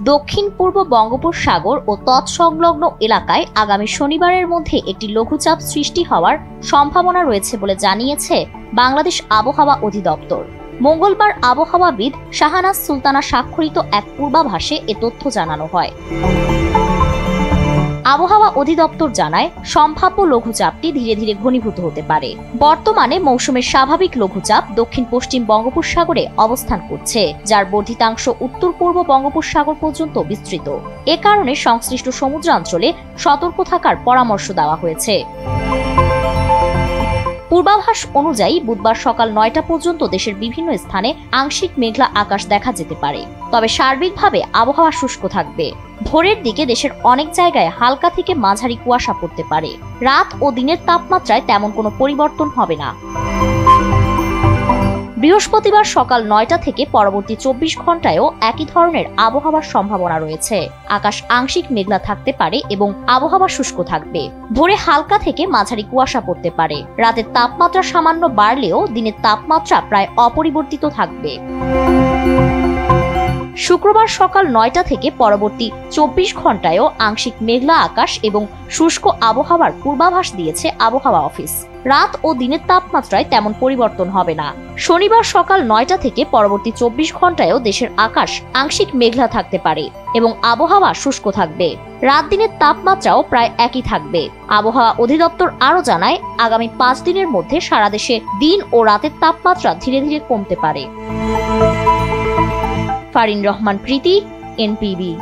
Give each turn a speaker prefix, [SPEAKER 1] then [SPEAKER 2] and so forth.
[SPEAKER 1] দক্ষিণ পূর্ব বঙ্গোপসাগর ও তৎসংলগ্ন এলাকায় আগামী শনিবারের মধ্যে একটি লঘুচাপ সৃষ্টি হওয়ার সম্ভাবনা রয়েছে বলে জানিয়েছে বাংলাদেশ আবহাওয়া অধিদপ্তর। মঙ্গলবার আবহাওয়াবিদ শাহানাজ সুলতানা স্বাক্ষরিত এক পূর্বাভাসে এ তথ্য জানানো হয়। আবহাওয়া অধিদপ্তর জানায়, সম্ভাব্য লঘুচাপটি ধীরে ধীরে ঘনীভূত হতে পারে। বর্তমানে মৌসুমের স্বাভাবিক লঘুচাপ দক্ষিণ পশ্চিম বঙ্গোপসাগরে অবস্থান করছে, যার বর্ধিতাংশ উত্তর পূর্ব বঙ্গোপসাগর পর্যন্ত বিস্তৃত। এ কারণে সংশ্লিষ্ট সমুদ্রাঞ্চলে সতর্ক থাকার পরামর্শ দেওয়া হয়েছে। পূর্বাভাস অনুযায়ী বুধবার সকাল ৯টা পর্যন্ত দেশের বিভিন্ন স্থানে আংশিক মেঘলা আকাশ দেখা যেতে পারে, তবে সার্বিকভাবে আবহাওয়া শুষ্ক থাকবে। ভোরের দিকে দেশের অনেক জায়গায় হালকা থেকে মাঝারি কুয়াশা পড়তে পারে। রাত ও দিনের তাপমাত্রায় তেমন কোনো পরিবর্তন হবে না। বৃহস্পতিবার সকাল ৯টা থেকে পরবর্তী ২৪ ঘন্টায়ও একই ধরনের আবহাওয়ার সম্ভাবনা রয়েছে। আকাশ আংশিক মেঘলা থাকতে পারে এবং আবহাওয়া শুষ্ক থাকবে। ভোরে হালকা থেকে মাঝারি কুয়াশা পড়তে পারে। রাতের তাপমাত্রা সামান্য বাড়লেও দিনের তাপমাত্রা প্রায় অপরিবর্তিত থাকবে। শুক্রবার সকাল ৯টা থেকে পরবর্তী ২৪ ঘন্টায়ও আংশিক মেঘলা আকাশ এবং শুষ্ক আবহাওয়ার পূর্বাভাস দিয়েছে আবহাওয়া অফিস। রাত ও দিনের তাপমাত্রায় তেমন পরিবর্তন হবে না। শনিবার সকাল ৯টা থেকে পরবর্তী ২৪ ঘন্টায়ও দেশের আকাশ আংশিক মেঘলা থাকতে পারে এবং আবহাওয়া শুষ্ক থাকবে। রাত দিনের তাপমাত্রাও প্রায় একই থাকবে। আবহাওয়া অধিদপ্তর আরও জানায়, আগামী ৫ দিনের মধ্যে সারা দেশে দিন ও রাতের তাপমাত্রা ধীরে ধীরে কমতে পারে। ফারিন রহমান প্রীতি, এনপিবি।